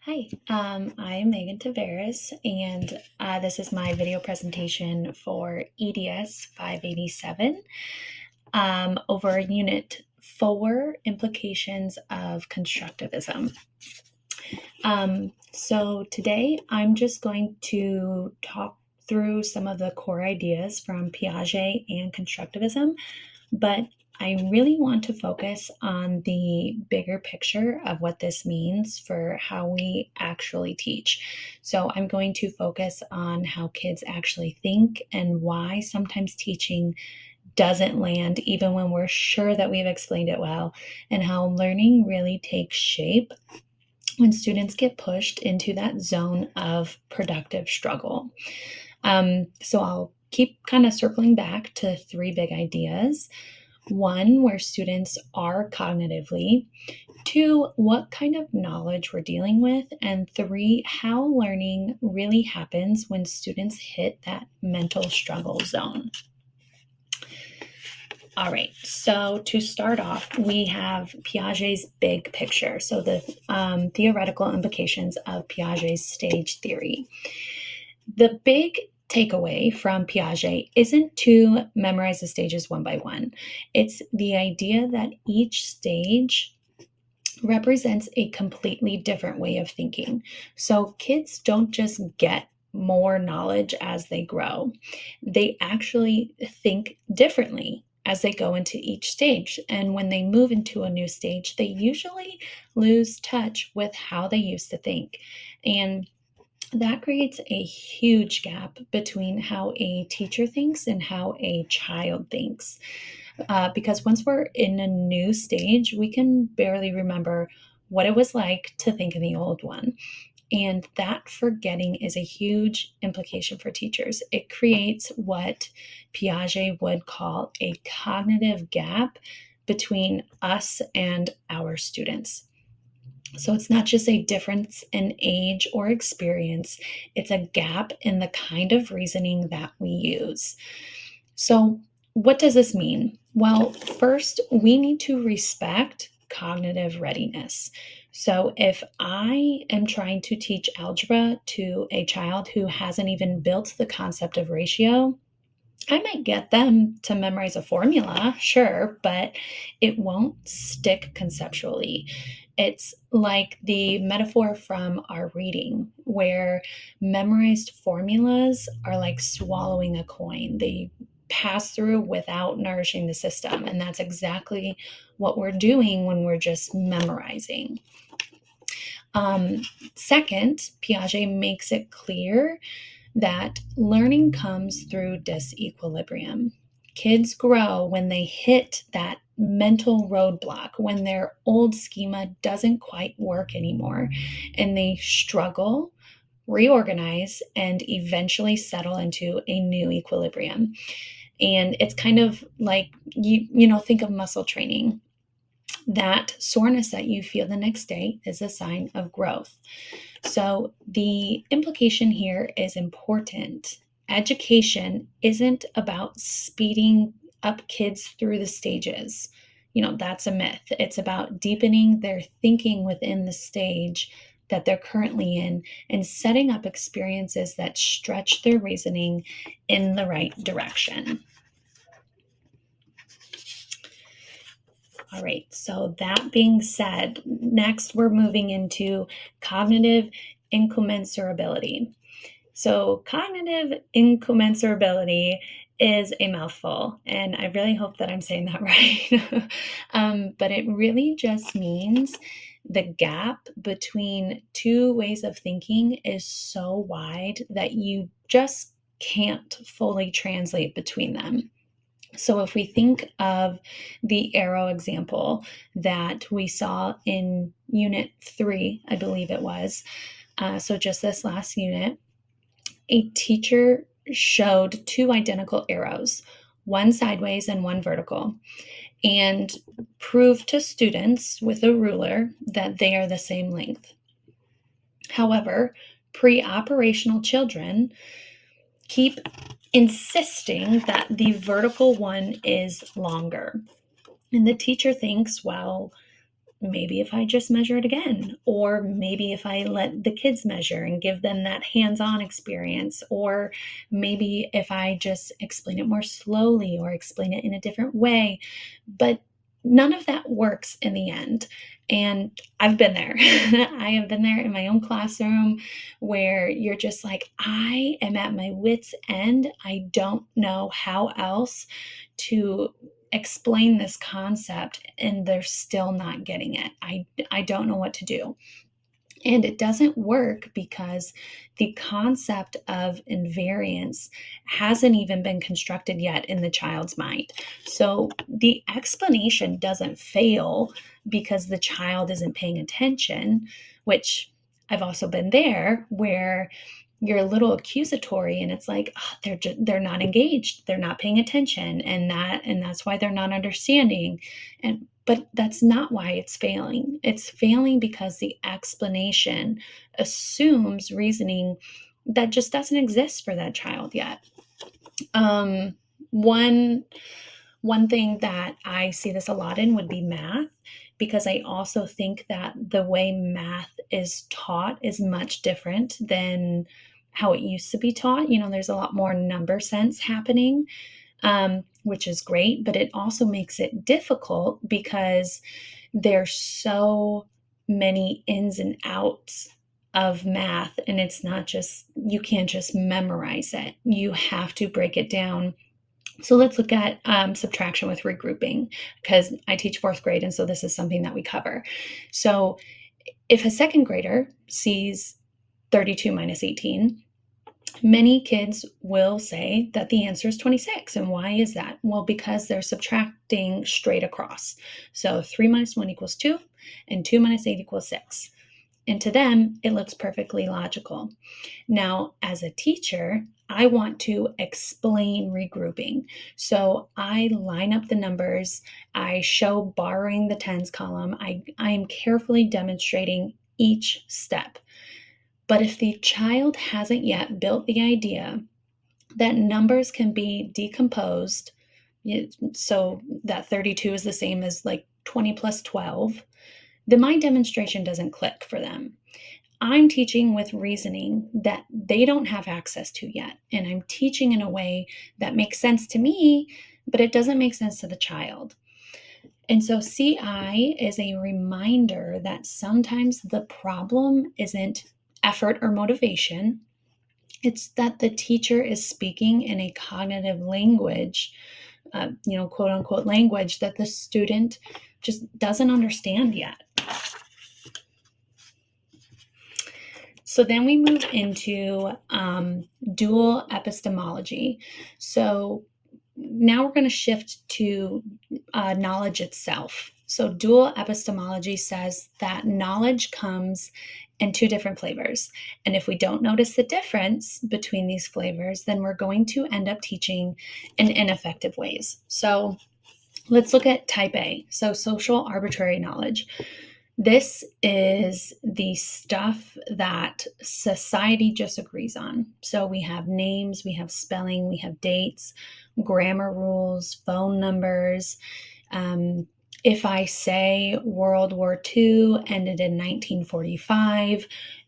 Hi, I'm MTavares, and this is my video presentation for EDS 587 over Unit 4, Implications of Constructivism. So today I'm just going to talk through some of the core ideas from Piaget and Constructivism, but I really want to focus on the bigger picture of what this means for how we actually teach. So I'm going to focus on how kids actually think and why sometimes teaching doesn't land even when we're sure that we've explained it well, and how learning really takes shape when students get pushed into that zone of productive struggle. So I'll keep kind of circling back to three big ideas. One, where students are cognitively. Two, what kind of knowledge we're dealing with. And three, how learning really happens when students hit that mental struggle zone. All right, so to start off, we have Piaget's big picture. So the theoretical implications of Piaget's stage theory. The big takeaway from Piaget isn't to memorize the stages one by one. It's the idea that each stage represents a completely different way of thinking. So kids don't just get more knowledge as they grow, they actually think differently as they go into each stage. And when they move into a new stage, they usually lose touch with how they used to think. And that creates a huge gap between how a teacher thinks and how a child thinks. Because once we're in a new stage, we can barely remember what it was like to think in the old one. And that forgetting is a huge implication for teachers. It creates what Piaget would call a cognitive gap between us and our students. So it's not just a difference in age or experience, it's a gap in the kind of reasoning that we use. So, what does this mean? Well, first, we need to respect cognitive readiness. So, if I am trying to teach algebra to a child who hasn't even built the concept of ratio, I might get them to memorize a formula, sure, but it won't stick conceptually. It's like the metaphor from our reading, where memorized formulas are like swallowing a coin. They pass through without nourishing the system. And that's exactly what we're doing when we're just memorizing. Second, Piaget makes it clear that learning comes through disequilibrium. Kids grow when they hit that mental roadblock, when their old schema doesn't quite work anymore, and they struggle, reorganize, and eventually settle into a new equilibrium. And it's kind of like think of muscle training. That soreness that you feel the next day is a sign of growth. So the implication here is important. Education isn't about speeding up kids through the stages. That's a myth. It's about deepening their thinking within the stage that they're currently in and setting up experiences that stretch their reasoning in the right direction. All right, so that being said, next we're moving into cognitive incommensurability. So, cognitive incommensurability is a mouthful, and I really hope that I'm saying that right. But it really just means the gap between two ways of thinking is so wide that you just can't fully translate between them. So, if we think of the arrow example that we saw in Unit 3, I believe it was, so just this last unit, a teacher showed two identical arrows, one sideways and one vertical, and proved to students with a ruler that they are the same length. However, pre-operational children keep insisting that the vertical one is longer. And the teacher thinks, well, maybe if I just measure it again, or maybe if I let the kids measure and give them that hands-on experience, or maybe if I just explain it more slowly or explain it in a different way. But none of that works in the end. And I've been there. I have been there in my own classroom where you're just like, I am at my wit's end. I don't know how else to explain this concept, and they're still not getting it. I don't know what to do. And it doesn't work because the concept of invariance hasn't even been constructed yet in the child's mind. So the explanation doesn't fail because the child isn't paying attention, which I've also been there where you're a little accusatory and it's like, oh, they're not engaged, they're not paying attention, and that's why they're not understanding. And but that's not why it's failing. It's failing because the explanation assumes reasoning that just doesn't exist for that child yet. Um, one one thing that I see this a lot in would be math, because I also think that the way math is taught is much different than how it used to be taught. There's a lot more number sense happening, which is great, but it also makes it difficult because there's so many ins and outs of math, and it's not just, you can't just memorize it. You have to break it down. So let's look at subtraction with regrouping, because I teach fourth grade, and so this is something that we cover. So if a second grader sees 32 minus 18, many kids will say that the answer is 26. And why is that? Well, because they're subtracting straight across. So 3 minus 1 equals 2, and 2 minus 8 equals 6. And to them, it looks perfectly logical. Now, as a teacher, I want to explain regrouping. So I line up the numbers, I show borrowing the tens column, I am carefully demonstrating each step. But if the child hasn't yet built the idea that numbers can be decomposed, so that 32 is the same as like 20 plus 12, then my demonstration doesn't click for them. I'm teaching with reasoning that they don't have access to yet. And I'm teaching in a way that makes sense to me, but it doesn't make sense to the child. And so CI is a reminder that sometimes the problem isn't effort or motivation. It's that the teacher is speaking in a cognitive language, quote unquote language, that the student just doesn't understand yet. So then we move into dual epistemology. So now we're going to shift to knowledge itself. So dual epistemology says that knowledge comes in two different flavors. And if we don't notice the difference between these flavors, then we're going to end up teaching in ineffective ways. So let's look at type A. So social arbitrary knowledge. This is the stuff that society just agrees on. So we have names, we have spelling, we have dates, grammar rules, phone numbers. If I say World War II ended in 1945,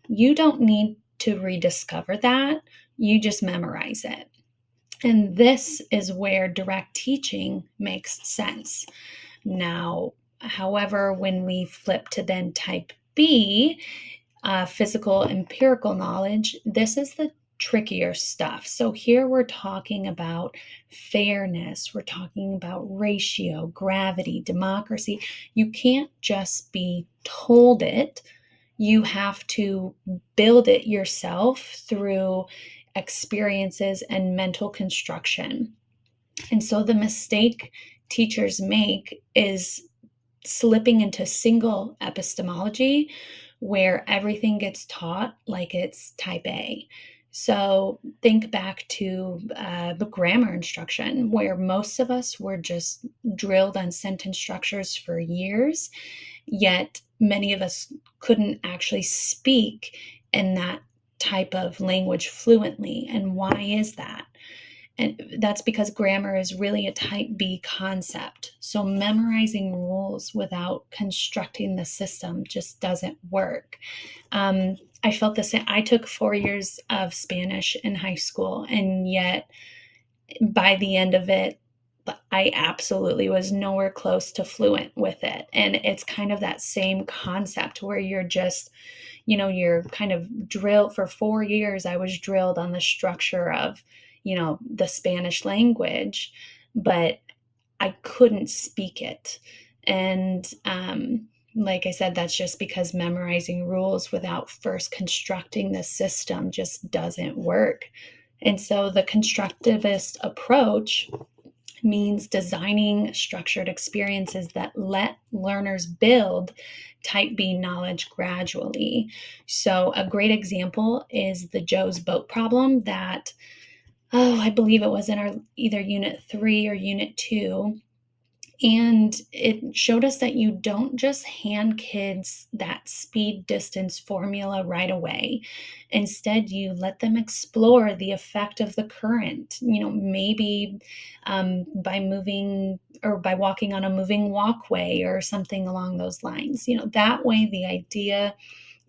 you don't need to rediscover that. You just memorize it. And this is where direct teaching makes sense. Now, however, when we flip to then type B, physical empirical knowledge, this is the trickier stuff. So here we're talking about fairness, we're talking about ratio, gravity, democracy. You can't just be told it. You have to build it yourself through experiences and mental construction. And so the mistake teachers make is slipping into single epistemology where everything gets taught like it's type A. So think back to the grammar instruction, where most of us were just drilled on sentence structures for years, yet many of us couldn't actually speak in that type of language fluently. And why is that? And that's because grammar is really a type B concept. So memorizing rules without constructing the system just doesn't work. I felt the same. I took 4 years of Spanish in high school, and yet by the end of it, I absolutely was nowhere close to fluent with it. And it's kind of that same concept where you're just, you're kind of drilled for 4 years. I was drilled on the structure of, the Spanish language, but I couldn't speak it. And like I said, that's just because memorizing rules without first constructing the system just doesn't work. And so the constructivist approach means designing structured experiences that let learners build type B knowledge gradually. So, a great example is the Joe's boat problem that, I believe it was in our either unit 3 or unit 2. And it showed us that you don't just hand kids that speed distance formula right away. Instead, you let them explore the effect of the current, maybe by moving or by walking on a moving walkway or something along those lines. That way the idea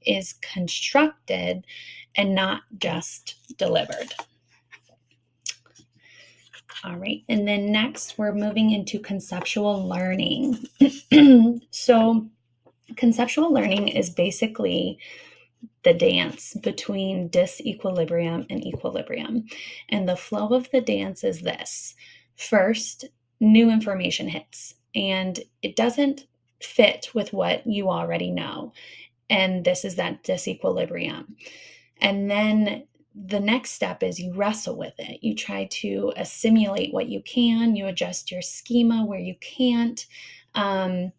is constructed and not just delivered. All right, and then next we're moving into conceptual learning. So conceptual learning is basically the dance between disequilibrium and equilibrium. And the flow of the dance is this. First, new information hits, and it doesn't fit with what you already know. And this is that disequilibrium. And then the next step is you wrestle with it. You try to assimilate what you can, you adjust your schema where you can't. And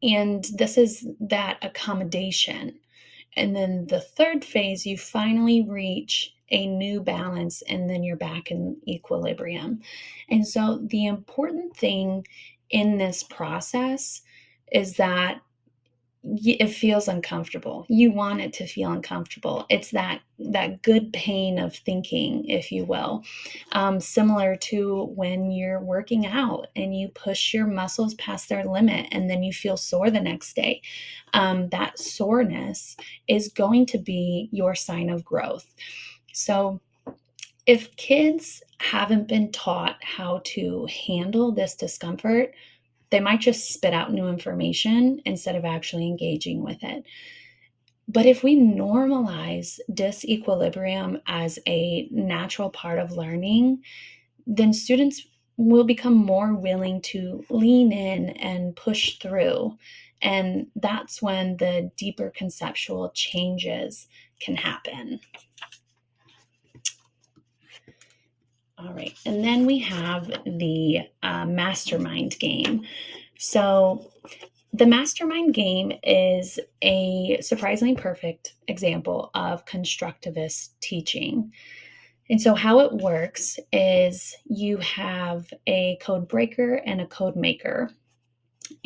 this is that accommodation. And then the third phase, you finally reach a new balance, and then you're back in equilibrium. And so the important thing in this process is that it feels uncomfortable. You want it to feel uncomfortable. It's that good pain of thinking, if you will, similar to when you're working out and you push your muscles past their limit and then you feel sore the next day. That soreness is going to be your sign of growth. So if kids haven't been taught how to handle this discomfort, they might just spit out new information instead of actually engaging with it. But if we normalize disequilibrium as a natural part of learning, then students will become more willing to lean in and push through. And that's when the deeper conceptual changes can happen. All right, and then we have the mastermind game. So the mastermind game is a surprisingly perfect example of constructivist teaching. And so how it works is you have a code breaker and a code maker.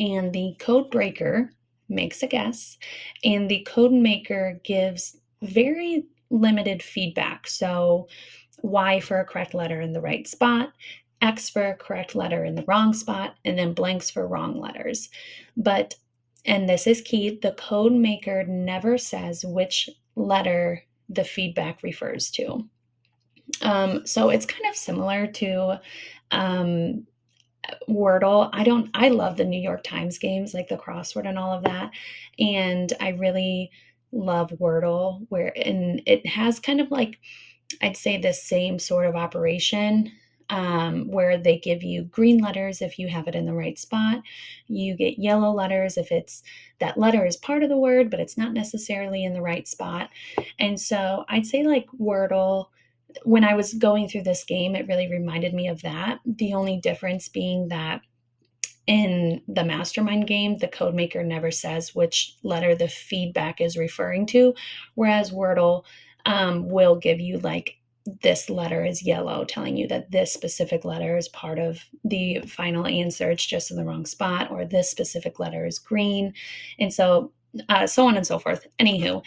And the code breaker makes a guess, and the code maker gives very limited feedback. So Y for a correct letter in the right spot, X for a correct letter in the wrong spot, and then blanks for wrong letters. But, and this is key, the code maker never says which letter the feedback refers to. So it's kind of similar to Wordle. I love the New York Times games, like the crossword and all of that. And I really love Wordle, and it has kind of like, I'd say, the same sort of operation, where they give you green letters if you have it in the right spot. You get yellow letters if that letter is part of the word, but it's not necessarily in the right spot. And so I'd say like Wordle, when I was going through this game, it really reminded me of that. The only difference being that in the mastermind game, the code maker never says which letter the feedback is referring to, whereas Wordle will give you like, this letter is yellow, telling you that this specific letter is part of the final answer, it's just in the wrong spot, or this specific letter is green. And so so on and so forth. Anywho,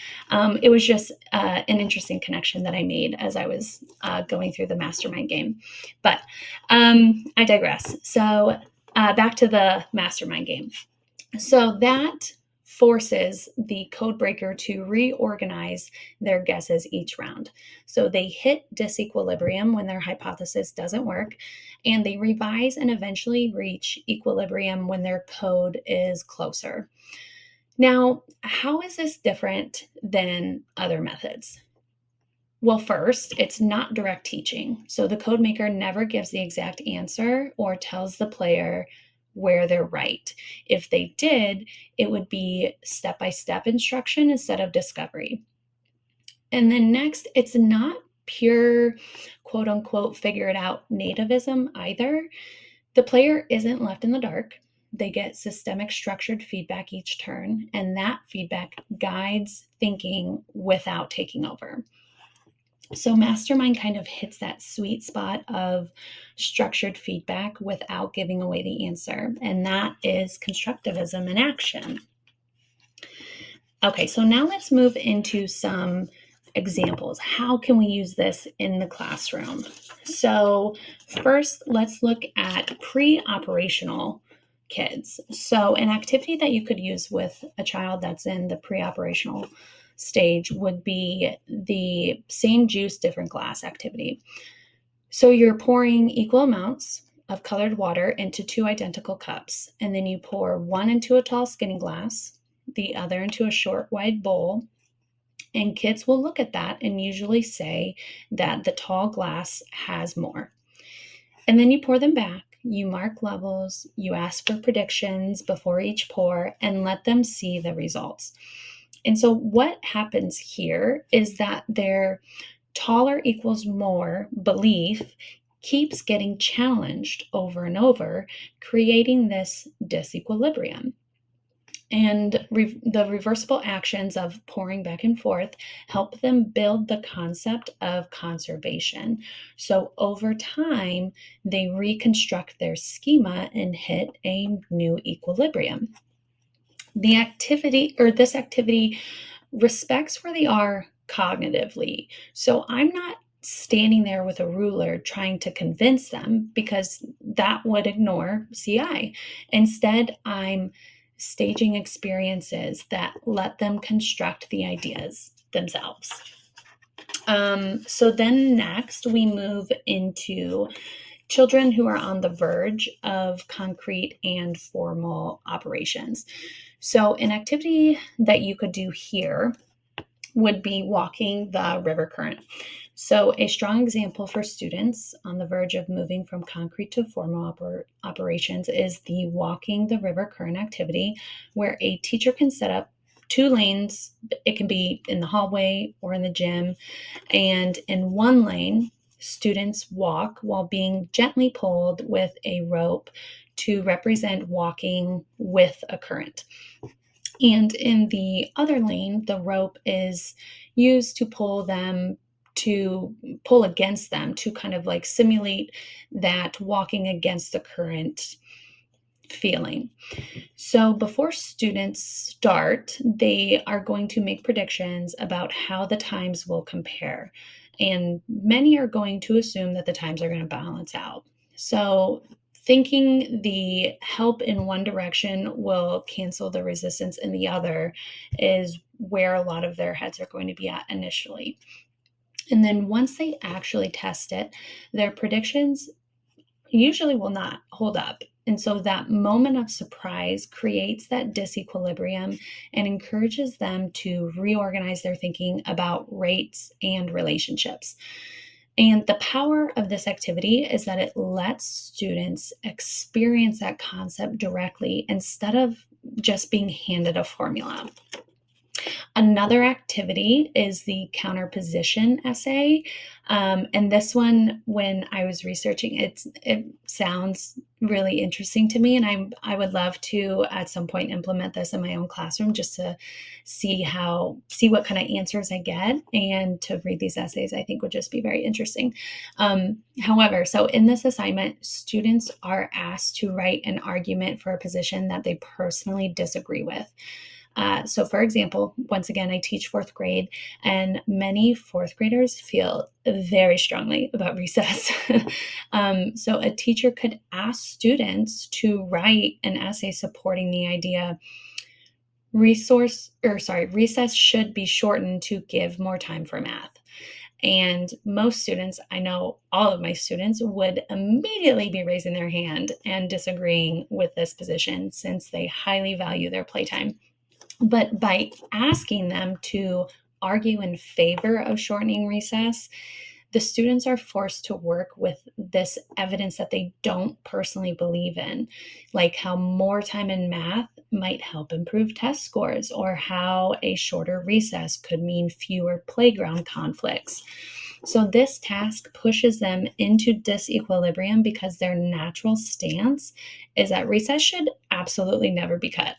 it was just an interesting connection that I made as I was going through the mastermind game. But I digress. So back to the mastermind game. So that forces the code breaker to reorganize their guesses each round. So they hit disequilibrium when their hypothesis doesn't work, and they revise and eventually reach equilibrium when their code is closer. Now, how is this different than other methods? Well, first, it's not direct teaching. So the code maker never gives the exact answer or tells the player where they're right. If they did, it would be step-by-step instruction instead of discovery. And then next, it's not pure quote unquote figure it out nativism either. The player isn't left in the dark. They get systemic structured feedback each turn, and that feedback guides thinking without taking over. So Mastermind kind of hits that sweet spot of structured feedback without giving away the answer, and that is constructivism in action. Okay, so now let's move into some examples. How can we use this in the classroom? So first, let's look at pre-operational kids. So an activity that you could use with a child that's in the pre-operational stage would be the same juice, different glass activity. So you're pouring equal amounts of colored water into two identical cups, and then you pour one into a tall skinny glass, the other into a short wide bowl, and kids will look at that and usually say that the tall glass has more. And then you pour them back, you mark levels, you ask for predictions before each pour, and let them see the results. And so what happens here is that their taller equals more belief keeps getting challenged over and over, creating this disequilibrium. And the reversible actions of pouring back and forth help them build the concept of conservation. So over time, they reconstruct their schema and hit a new equilibrium. This activity respects where they are cognitively. So I'm not standing there with a ruler trying to convince them because that would ignore CI. Instead, I'm staging experiences that let them construct the ideas themselves. So then next we move into children who are on the verge of concrete and formal operations. So an activity that you could do here would be walking the river current. So a strong example for students on the verge of moving from concrete to formal operations is the walking the river current activity, where a teacher can set up 2 lanes. It can be in the hallway or in the gym. And in one lane, students walk while being gently pulled with a rope to represent walking with a current. And in the other lane, the rope is used to pull against them to kind of like simulate that walking against the current feeling. So before students start, they are going to make predictions about how the times will compare. And many are going to assume that the times are going to balance out. So thinking the help in one direction will cancel the resistance in the other is where a lot of their heads are going to be at initially. And then once they actually test it, their predictions usually will not hold up. And so that moment of surprise creates that disequilibrium and encourages them to reorganize their thinking about rates and relationships. And the power of this activity is that it lets students experience that concept directly instead of just being handed a formula. Another activity is the counterposition essay. And this one, when I was researching it, it sounds really interesting to me. And I would love to at some point implement this in my own classroom just to see what kind of answers I get, and to read these essays, I think would just be very interesting. However, so in this assignment, students are asked to write an argument for a position that they personally disagree with. So for example, once again, I teach fourth grade, and many fourth graders feel very strongly about recess. So a teacher could ask students to write an essay supporting the idea recess should be shortened to give more time for math. And most students, I know all of my students, would immediately be raising their hand and disagreeing with this position since they highly value their playtime. But by asking them to argue in favor of shortening recess, the students are forced to work with this evidence that they don't personally believe in, like how more time in math might help improve test scores, or how a shorter recess could mean fewer playground conflicts. So this task pushes them into disequilibrium because their natural stance is that recess should absolutely never be cut.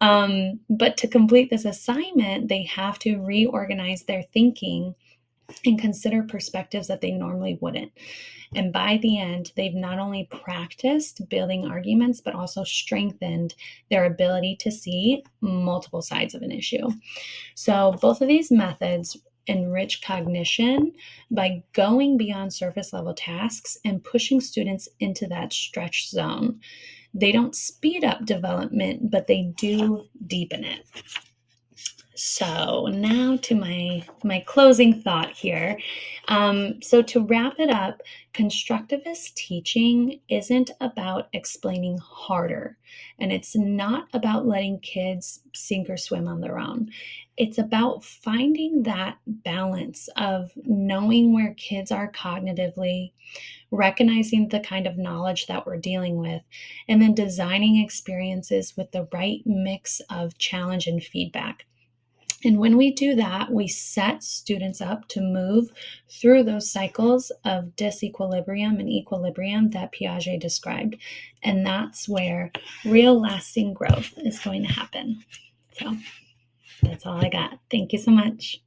But to complete this assignment, they have to reorganize their thinking and consider perspectives that they normally wouldn't. And by the end, they've not only practiced building arguments, but also strengthened their ability to see multiple sides of an issue. So both of these methods enrich cognition by going beyond surface level tasks and pushing students into that stretch zone. They don't speed up development, but they do deepen it. So now to my closing thought here. So to wrap it up, constructivist teaching isn't about explaining harder, and it's not about letting kids sink or swim on their own. It's about finding that balance of knowing where kids are cognitively, recognizing the kind of knowledge that we're dealing with, and then designing experiences with the right mix of challenge and feedback. And when we do that, we set students up to move through those cycles of disequilibrium and equilibrium that Piaget described. And that's where real lasting growth is going to happen. So that's all I got. Thank you so much.